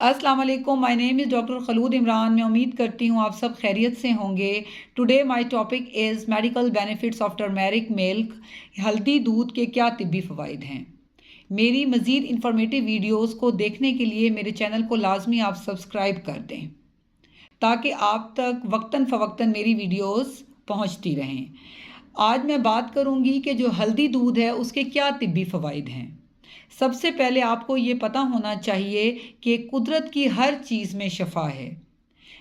अस्सलाम वालेकुम, my name is doctor Khulood Imran. मैं उम्मीद करती हूँ आप सब खैरियत से होंगे। Today my topic is medical benefits of turmeric milk. हल्दी दूध के क्या तिब्बी फ़वाइद हैं। मेरी मज़ीद इंफॉर्मेटिव वीडियोस को देखने के लिए मेरे चैनल को लाजमी आप सब्सक्राइब कर दें ताकि आप तक वक्तन फ़वक्तन मेरी वीडियोस पहुँचती रहें। आज मैं बात करूँगी कि जो हल्दी दूध है उसके क्या तिब्बी फ़वाइद हैं। सबसे पहले आपको ये पता होना चाहिए कि कुदरत की हर चीज़ में शफ़ा है।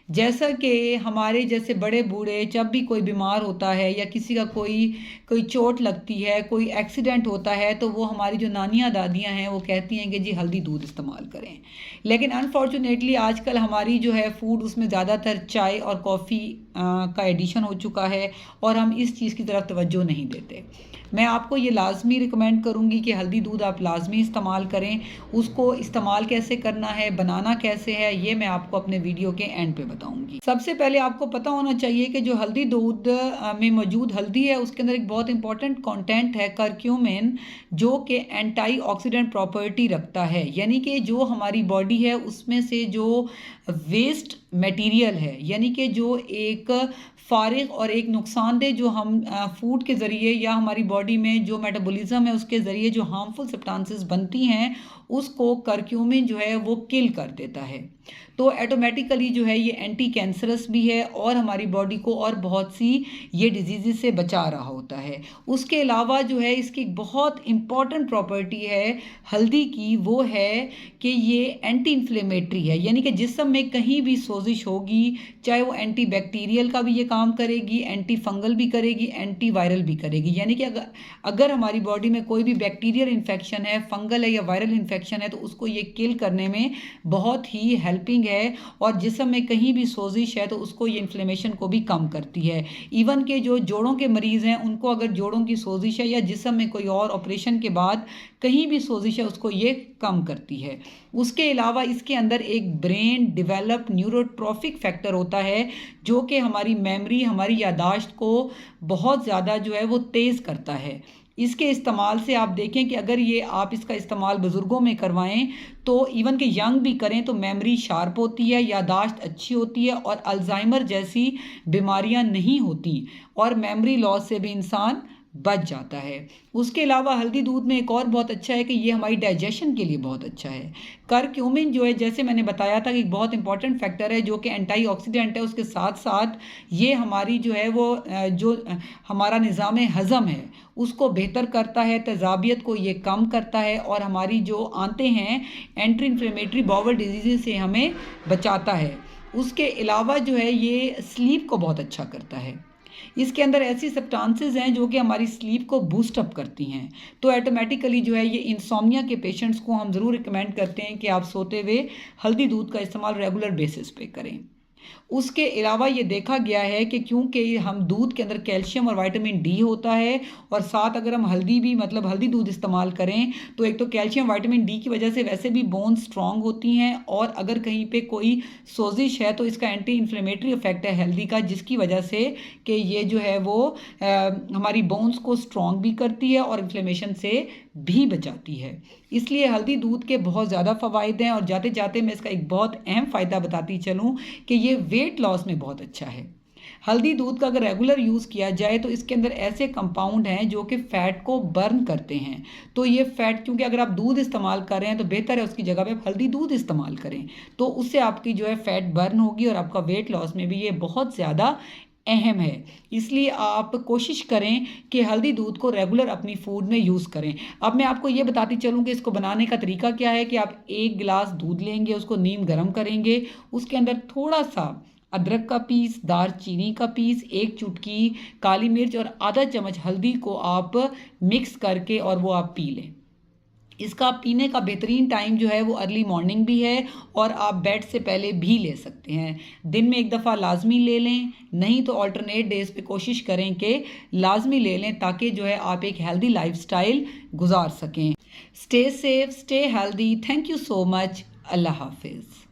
जैसा कि हमारे जैसे बड़े बूढ़े जब भी कोई बीमार होता है या किसी का कोई कोई चोट लगती है, कोई एक्सीडेंट होता है, तो वो हमारी जो नानियाँ दादियाँ हैं वो कहती हैं कि जी हल्दी दूध इस्तेमाल करें। लेकिन अनफॉर्चुनेटली आजकल हमारी जो है फूड उसमें ज़्यादातर चाय और कॉफ़ी का एडिशन हो चुका है और हम इस चीज़ की तरफ तवज्जो नहीं देते। मैं आपको ये लाजमी रिकमेंड करूँगी कि हल्दी दूध आप लाजमी इस्तेमाल करें। उसको इस्तेमाल कैसे करना है, बनाना कैसे है, ये मैं आपको अपने वीडियो के एंड पे बताऊंगी। सबसे पहले आपको पता होना चाहिए कि जो हल्दी दूध में मौजूद हल्दी है उसके अंदर एक बहुत इंपॉर्टेंट कंटेंट है करक्यूमिन, जो कि एंटीऑक्सीडेंट प्रॉपर्टी रखता है। यानी कि जो हमारी बॉडी है उसमें से जो वेस्ट मटेरियल है, यानी कि जो एक फारिग और एक नुकसानदेह जो हम फूड के ज़रिए या हमारी बॉडी में जो मेटाबॉलिज्म है उसके ज़रिए जो हार्मफुल सब्सटेंसेस बनती हैं, उसको करक्यूमिन जो है वो किल कर देता है। तो ऑटोमेटिकली जो है ये एंटी कैंसरस भी है और हमारी बॉडी को और बहुत सी ये डिजीज़ से बचा रहा होता है। उसके अलावा जो है इसकी बहुत इंपॉर्टेंट प्रॉपर्टी है हल्दी की, वो है कि ये एंटी इन्फ्लेमेटरी है। यानी कि जिस्म में कहीं भी सोजिश होगी, चाहे वो एंटी बैक्टीरियल का भी ये काम करेगी, एंटी फंगल भी करेगी, एंटी वायरल भी करेगी। यानी कि अगर हमारी बॉडी में कोई भी बैक्टीरियल इन्फेक्शन है, फंगल है या वायरल इन्फेक्शन है, तो उसको ये किल करने में बहुत ही हेल्पिंग है। और जिस्म में कहीं भी सोजिश है तो उसको ये इन्फ्लेमेशन को भी कम करती है। इवन के जो जोड़ों के मरीज़ हैं उनको अगर जोड़ों की सोजिश है या जिस्म में कोई और ऑपरेशन के बाद कहीं भी सोजिश है उसको ये कम करती है। उसके अलावा इसके अंदर एक ब्रेन डेवलप न्यूरोट्रॉफिक फैक्टर होता है जो कि हमारी मेमोरी, हमारी यादाश्त को बहुत ज़्यादा जो है वो तेज़ करता है। इसके इस्तेमाल से आप देखें कि अगर ये आप इसका इस्तेमाल बुज़ुर्गों में करवाएं तो इवन के यंग भी करें तो मेमोरी शार्प होती है, यादाश्त अच्छी होती है और अल्जाइमर जैसी बीमारियां नहीं होती और मेमोरी लॉस से भी इंसान बच जाता है। उसके अलावा हल्दी दूध में एक और बहुत अच्छा है कि ये हमारी डाइजेशन के लिए बहुत अच्छा है। करक्यूमिन जो है, जैसे मैंने बताया था कि एक बहुत इंपॉर्टेंट फैक्टर है जो कि एंटीऑक्सीडेंट है, उसके साथ साथ ये हमारी जो है वो जो हमारा निज़ाम हज़म है उसको बेहतर करता है, तेज़ाबियत को ये कम करता है और हमारी जो आंतें हैं एंटी इन्फ्लेमेटरी बाउल डिजीज़ से हमें बचाता है। उसके अलावा जो है ये स्लीप को बहुत अच्छा करता है। इसके अंदर ऐसी सब्सटेंसेस हैं जो कि हमारी स्लीप को बूस्ट अप करती हैं। तो ऑटोमेटिकली जो है ये इंसोम्निया के पेशेंट्स को हम ज़रूर रिकमेंड करते हैं कि आप सोते हुए हल्दी दूध का इस्तेमाल रेगुलर बेसिस पे करें। उसके अलावा ये देखा गया है कि क्योंकि हम दूध के अंदर कैल्शियम और विटामिन डी होता है और साथ अगर हम हल्दी भी मतलब हल्दी दूध इस्तेमाल करें तो एक तो कैल्शियम विटामिन डी की वजह से वैसे भी बोन स्ट्रांग होती हैं और अगर कहीं पे कोई सोजिश है तो इसका एंटी इन्फ्लेमेटरी इफेक्ट है हल्दी का, जिसकी वजह से कि ये जो है वो हमारी बोन्स को स्ट्रांग भी करती है और इन्फ्लेमेशन से भी बचाती है। इसलिए हल्दी दूध के बहुत ज़्यादा फ़वाइद हैं और जाते जाते मैं इसका एक बहुत अहम फ़ायदा बताती चलूँ कि ये वेट लॉस में बहुत अच्छा है। हल्दी दूध का अगर रेगुलर यूज़ किया जाए तो इसके अंदर ऐसे कंपाउंड हैं जो कि फ़ैट को बर्न करते हैं। तो ये फ़ैट, क्योंकि अगर आप दूध इस्तेमाल कर रहे हैं तो बेहतर है उसकी जगह पे आप हल्दी दूध इस्तेमाल करें, तो उससे आपकी जो है फ़ैट बर्न होगी और आपका वेट लॉस में भी ये बहुत ज़्यादा अहम है। इसलिए आप कोशिश करें कि हल्दी दूध को रेगुलर अपनी फूड में यूज़ करें। अब मैं आपको ये बताती चलूँ कि इसको बनाने का तरीका क्या है कि आप एक गिलास दूध लेंगे, उसको नीम गर्म करेंगे, उसके अंदर थोड़ा सा अदरक का पीस, दालचीनी का पीस, एक चुटकी काली मिर्च और आधा चम्मच हल्दी को आप मिक्स करके और वो आप पी लें। इसका पीने का बेहतरीन टाइम जो है वो अर्ली मॉर्निंग भी है और आप बेड से पहले भी ले सकते हैं। दिन में एक दफ़ा लाजमी ले लें, नहीं तो अल्टरनेट डेज पे कोशिश करें कि लाजमी ले लें ताकि जो है आप एक हेल्दी लाइफस्टाइल गुजार सकें। Stay safe, stay healthy. Thank you so much. अल्लाह हाफिज़।